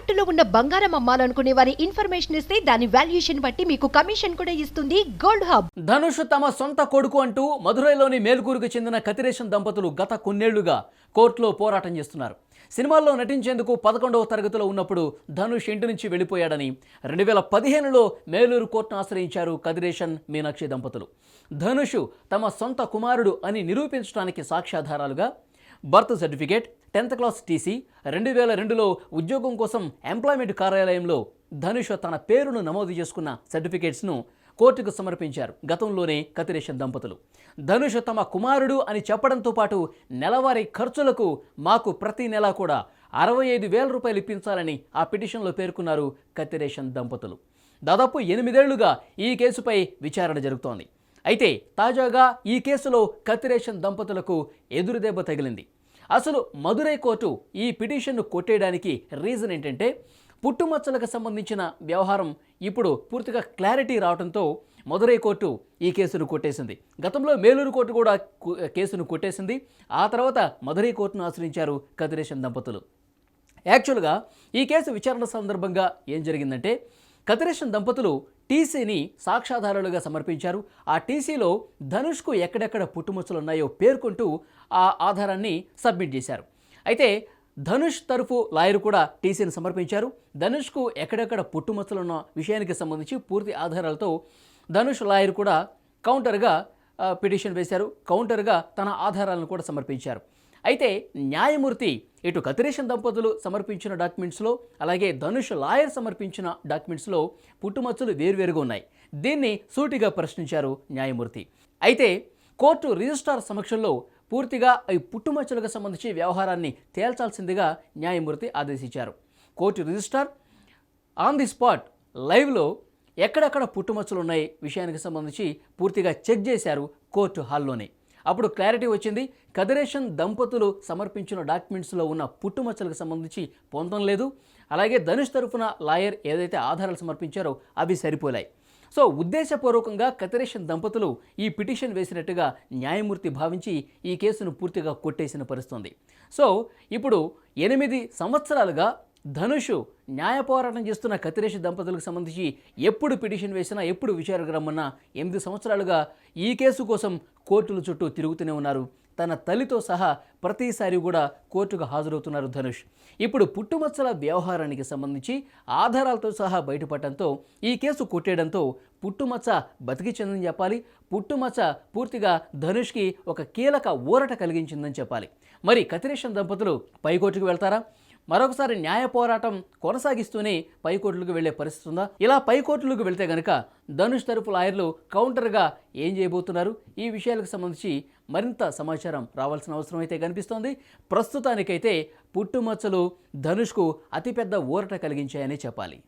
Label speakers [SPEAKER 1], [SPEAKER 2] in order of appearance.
[SPEAKER 1] తాకట్టులో ఉన్న బంగారం అమ్మాలనుకునే వారి ఇన్ఫర్మేషన్ ఇస్తే దాని వాల్యుయేషన్ బట్టి మీకు కమిషన్ కూడా ఇస్తుంది గోల్డ్ హబ్.
[SPEAKER 2] ధనుష్ తమ సొంత కొడుకు అంటూ మధురైలోని మేల్కూరుకు చెందిన కతిరేషన్ దంపతులు గత కొన్నేళ్లుగా కోర్టులో పోరాటం చేస్తున్నారు. సినిమాల్లో నటించేందుకు 11వ తరగతిలో ఉన్నప్పుడు ధనుష్ ఇంటి నుంచి వెళ్ళిపోయాడని 2015లో మేలూరు కోర్టును ఆశ్రయించారు కతిరేషన్ మీనాక్షి దంపతులు. ధనుష్ తమ సొంత కుమారుడు అని నిరూపించడానికి సాక్ష్యాధారాలుగా birth certificate, 10th class TC, 2002లో ఉద్యోగం కోసం ఎంప్లాయ్మెంట్ కార్యాలయంలో ధనుష్ తన పేరును నమోదు చేసుకున్న సర్టిఫికేట్స్ను కోర్టుకు సమర్పించారు గతంలోనే కతిరేషన్ దంపతులు. ధనుష్ తమ కుమారుడు అని చెప్పడంతో పాటు నెలవారీ ఖర్చులకు మాకు ప్రతి నెల కూడా 65,000 రూపాయలు ఇప్పించాలని ఆ పిటిషన్లో పేర్కొన్నారు కతిరేషన్ దంపతులు. దాదాపు 8 ఏళ్లుగా ఈ కేసుపై విచారణ జరుగుతోంది. అయితే తాజాగా ఈ కేసులో కతిరేషన్ దంపతులకు ఎదురుదెబ్బ తగిలింది. అసలు మదురై కోర్టు ఈ పిటిషన్ను కొట్టేయడానికి రీజన్ ఏంటంటే, పుట్టుమచ్చలకు సంబంధించిన వ్యవహారం ఇప్పుడు పూర్తిగా క్లారిటీ రావడంతో మదురై కోర్టు ఈ కేసును కొట్టేసింది. గతంలో మేలూరు కోర్టు కూడా కేసును కొట్టేసింది. ఆ తర్వాత మదురై కోర్టును ఆశ్రయించారు కతిరేషన్ దంపతులు. యాక్చువల్గా ఈ కేసు విచారణ సందర్భంగా ఏం జరిగిందంటే, కతిరేషన్ దంపతులు టీసీని సాక్ష్యాధారాలుగా సమర్పించారు. ఆ టీసీలో ధనుష్కు ఎక్కడెక్కడ పుట్టుమచ్చలు ఉన్నాయో పేర్కొంటూ ఆ ఆధారాన్ని సబ్మిట్ చేశారు. అయితే ధనుష్ తరఫు లాయర్ కూడా టీసీని సమర్పించారు. ధనుష్కు ఎక్కడెక్కడ పుట్టుమచ్చలున్న విషయానికి సంబంధించి పూర్తి ఆధారాలతో ధనుష్ లాయర్ కూడా కౌంటర్గా పిటిషన్ వేశారు. కౌంటర్గా తన ఆధారాలను కూడా సమర్పించారు. అయితే న్యాయమూర్తి ఇటు కతిరేషన్ దంపతులు సమర్పించిన డాక్యుమెంట్స్లో, అలాగే ధనుష్ లాయర్ సమర్పించిన డాక్యుమెంట్స్లో పుట్టుమచ్చలు వేరువేరుగా ఉన్నాయి. దీన్ని సూటిగా ప్రశ్నించారు న్యాయమూర్తి. అయితే కోర్టు రిజిస్ట్రార్ సమక్షంలో పూర్తిగా ఈ పుట్టుమచ్చలకు సంబంధించి వ్యవహారాన్ని తేల్చాల్సిందిగా న్యాయమూర్తి ఆదేశించారు. Court registrar on the spot లైవ్లో ఎక్కడెక్కడ పుట్టుమచ్చలు ఉన్నాయి విషయానికి సంబంధించి పూర్తిగా చెక్ చేశారు కోర్టు హాల్లోనే. అప్పుడు క్లారిటీ వచ్చింది. కతిరేషన్ దంపతులు సమర్పించిన డాక్యుమెంట్స్లో ఉన్న పుట్టుమచ్చలకు సంబంధించి పొందడం లేదు. అలాగే ధనుష్ తరఫున లాయర్ ఏదైతే ఆధారాలు సమర్పించారో అవి సరిపోలాయి. సో ఉద్దేశపూర్వకంగా కతిరేషన్ దంపతులు ఈ పిటిషన్ వేసినట్టుగా న్యాయమూర్తి భావించి ఈ కేసును పూర్తిగా కొట్టేసిన పరిస్థితుంది. సో ఇప్పుడు 8 సంవత్సరాలుగా ధనుష్ న్యాయ పోరాటం చేస్తున్న కతిరేషన్ దంపతులకు సంబంధించి ఎప్పుడు పిటిషన్ వేసినా, ఎప్పుడు విచారణకు రమ్మన్నా 8 సంవత్సరాలుగా ఈ కేసు కోసం కోర్టుల చుట్టూ తిరుగుతూనే ఉన్నారు. తన తల్లితో సహా ప్రతిసారి కూడా కోర్టుకు హాజరవుతున్నారు ధనుష్. ఇప్పుడు పుట్టుమచ్చల వ్యవహారానికి సంబంధించి ఆధారాలతో సహా బయటపడటంతో ఈ కేసు కొట్టేయడంతో పుట్టుమచ్చ బతికి చెందని చెప్పాలి. పుట్టుమచ్చ పూర్తిగా ధనుష్కి ఒక కీలక ఊరట కలిగించిందని చెప్పాలి. మరి కతిరేషన్ దంపతులు పైకోర్టుకు వెళ్తారా? మరొకసారి న్యాయ పోరాటం కొనసాగిస్తూనే పైకోర్టులకు వెళ్లే పరిస్థితి ఉందా? ఇలా పైకోర్టులకు వెళ్తే గనక ధనుష్ తరపు లాయర్లు కౌంటర్గా ఏం చేయబోతున్నారు? ఈ విషయాలకు సంబంధించి మరింత సమాచారం రావాల్సిన అవసరం అయితే కనిపిస్తోంది. ప్రస్తుతానికైతే పుట్టుమచ్చలు ధనుష్కు అతిపెద్ద ఊరట కలిగించాయని చెప్పాలి.